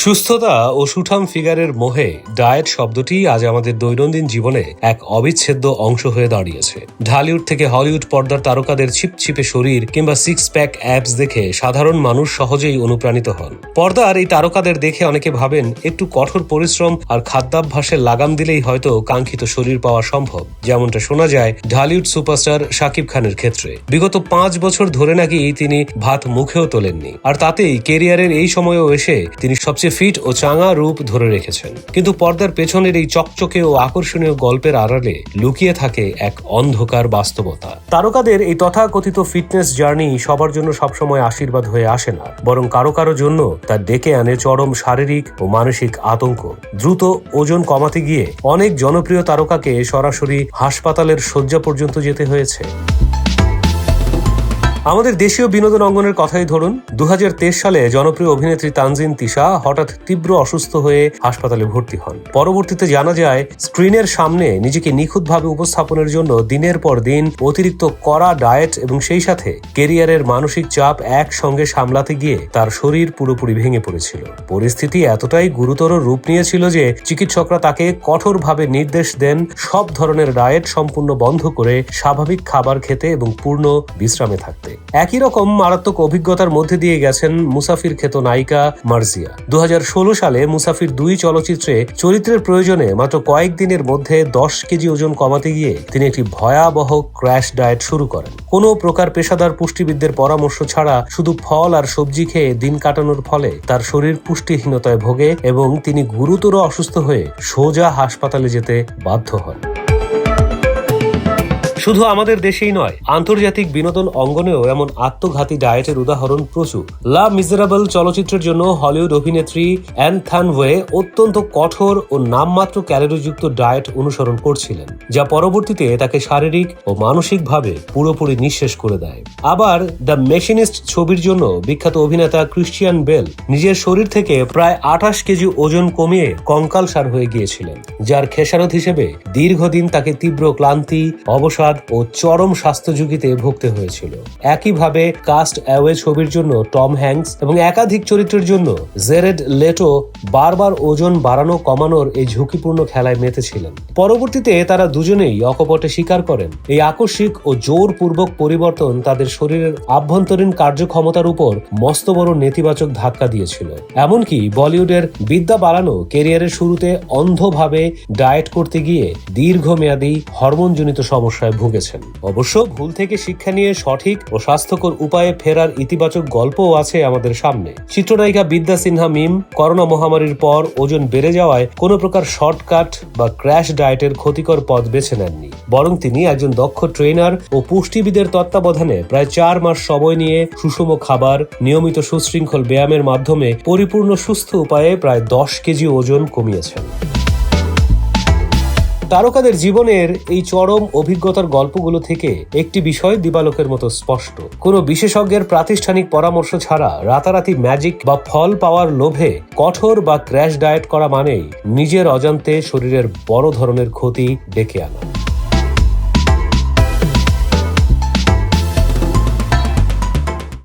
সুস্থতা ও সুঠাম ফিগারের মোহে ডায়েট শব্দটি আজ আমাদের দৈনন্দিন জীবনে এক অবিচ্ছেদ্য অংশ হয়ে দাঁড়িয়েছে। ঢালিউড থেকে হলিউড পর্দার তারকাদের ছিপছিপে শরীর কিংবা সিক্স প্যাক অ্যাপস দেখে সাধারণ মানুষ সহজেই অনুপ্রাণিত হন। পর্দার এই তারকাদের দেখে অনেকে ভাবেন একটু কঠোর পরিশ্রম আর খাদ্যাভ্যাসের লাগাম দিলেই হয়তো কাঙ্ক্ষিত শরীর পাওয়া সম্ভব, যেমনটা শোনা যায় ঢালিউড সুপারস্টার শাকিব খানের ক্ষেত্রে। বিগত 5 বছর ধরে নাকি তিনি ভাত মুখেও তোলেননি, আর তাতেই কেরিয়ারের এই সময়েও এসে তিনি সবচেয়ে ফিট ও চাঙা রূপ ধরে রেখেছেন। কিন্তু পর্দার পেছনের এই চকচকে ও আকর্ষণীয় গল্পের আড়ালে লুকিয়ে থাকে এক অন্ধকার বাস্তবতা। তারকাদের এই তথাকথিত ফিটনেস জার্নি সবার জন্য সবসময় আশীর্বাদ হয়ে আসে না, বরং কারো কারো জন্য তা ডেকে আনে চরম শারীরিক ও মানসিক আতঙ্ক। দ্রুত ওজন কমাতে গিয়ে অনেক জনপ্রিয় তারকাকে সরাসরি হাসপাতালের শয্যা পর্যন্ত যেতে হয়েছে। আমাদের দেশীয় বিনোদন অঙ্গনের কথাই ধরুন, 2023 সালে জনপ্রিয় অভিনেত্রী তানজিন তিশা হঠাৎ তীব্র অসুস্থ হয়ে হাসপাতালে ভর্তি হন। পরবর্তীতে জানা যায় স্ক্রিনের সামনে নিজেকে নিখুঁতভাবে উপস্থাপনের জন্য দিনের পর দিন অতিরিক্ত কড়া ডায়েট এবং সেই সাথে কেরিয়ারের মানসিক চাপ একসঙ্গে সামলাতে গিয়ে তার শরীর পুরোপুরি ভেঙে পড়েছিল। পরিস্থিতি এতটাই গুরুতর রূপ নিয়েছিল যে চিকিৎসকরা তাকে কঠোরভাবে নির্দেশ দেন সব ধরনের ডায়েট সম্পূর্ণ বন্ধ করে স্বাভাবিক খাবার খেতে এবং পূর্ণ বিশ্রামে থাকতে। একই রকম মারাত্মক অভিজ্ঞতার মধ্যে দিয়ে গেছেন মুসাফির খ্যাত নায়িকা মার্জিয়া। 2016 সালে মুসাফির 2 চলচ্চিত্রে চরিত্রের প্রয়োজনে মাত্র কয়েকদিনের মধ্যে 10 কেজি ওজন কমাতে গিয়ে তিনি একটি ভয়াবহ ক্র্যাশ ডায়েট শুরু করেন। কোনো প্রকার পেশাদার পুষ্টিবিদদের পরামর্শ ছাড়া শুধু ফল আর সবজি খেয়ে দিন কাটানোর ফলে তার শরীর পুষ্টিহীনতায় ভোগে এবং তিনি গুরুতর অসুস্থ হয়ে সোজা হাসপাতালে যেতে বাধ্য হন। শুধু আমাদের দেশেই নয়, আন্তর্জাতিক বিনোদন অঙ্গনেও এমন আত্মঘাতী ডায়েটের উদাহরণ প্রচুর। লা মিজারেবল চলচ্চিত্রের জন্য হলিউড অভিনেত্রী অ্যান হ্যাথওয়ে অত্যন্ত কঠোর ও নামমাত্র ক্যালোরিযুক্ত ডায়েট অনুসরণ করছিলেন, যা পরবর্তীতে তাকে শারীরিক ও মানসিকভাবে পুরোপুরি নিঃশেষ করে দেয়। আবার দ্য মেশিনিস্ট ছবির জন্য বিখ্যাত অভিনেতা ক্রিশ্চিয়ান বেল নিজের শরীর থেকে প্রায় 28 কেজি ওজন কমিয়ে কঙ্কালসার হয়ে গিয়েছিলেন, যার খেসারত হিসেবে দীর্ঘদিন তাকে তীব্র ক্লান্তি, অবসাদ ও চরম স্বাস্থ্য ঝুঁকিতে ভুগতে হয়েছিল। একইভাবে কাস্ট অ্যাওয়ে ছবির জন্য টম হ্যাঙ্কস এবং একাধিক চরিত্রের জন্য জেরেড লেটো বারবার ওজন বাড়ানো কমানোর এই ঝুঁকিপূর্ণ খেলায় মেতেছিলেন। পরবর্তীতে তারা দুজনেই অকপটে স্বীকার করেন এই আকস্মিক ও জোরপূর্বক পরিবর্তন তাদের শরীরের আভ্যন্তরীণ কার্যক্ষমতার উপর মস্ত বড় নেতিবাচক ধাক্কা দিয়েছিল। এমনকি বলিউডের বিদ্যা বাড়ানো কেরিয়ারের শুরুতে অন্ধভাবে ডায়েট করতে গিয়ে দীর্ঘমেয়াদী হরমোনজনিত সমস্যায় ভুগেছেন। অবশ্য ভুল থেকে শিক্ষা নিয়ে সঠিক ও স্বাস্থ্যকর উপায়ে ফেরার ইতিবাচক গল্পও আছে আমাদের সামনে। চিত্রনায়িকা বিদ্যা সিনহা মিম করোনা মহামারীর পর ওজন বেড়ে যাওয়ায় কোনো প্রকার শর্টকাট বা ক্র্যাশ ডায়েটের ক্ষতিকর পথ বেছে নেননি, বরং তিনি একজন দক্ষ ট্রেনার ও পুষ্টিবিদের তত্ত্বাবধানে প্রায় 4 মাস সময় নিয়ে সুষম খাবার, নিয়মিত সুশৃঙ্খল ব্যায়ামের মাধ্যমে পরিপূর্ণ সুস্থ উপায়ে প্রায় 10 কেজি ওজন কমিয়েছেন। তারকাদের জীবনের এই চরম অভিজ্ঞতার গল্পগুলো থেকে একটি বিষয় দিবালোকের মতো স্পষ্ট। কোনো বিশেষজ্ঞের প্রাতিষ্ঠানিক পরামর্শ ছাড়া রাতারাতি ম্যাজিক বা ফল পাওয়ার লোভে কঠোর বা ক্র্যাশ ডায়েট করা মানেই নিজের অজান্তে শরীরের বড় ধরনের ক্ষতি ডেকে আনা।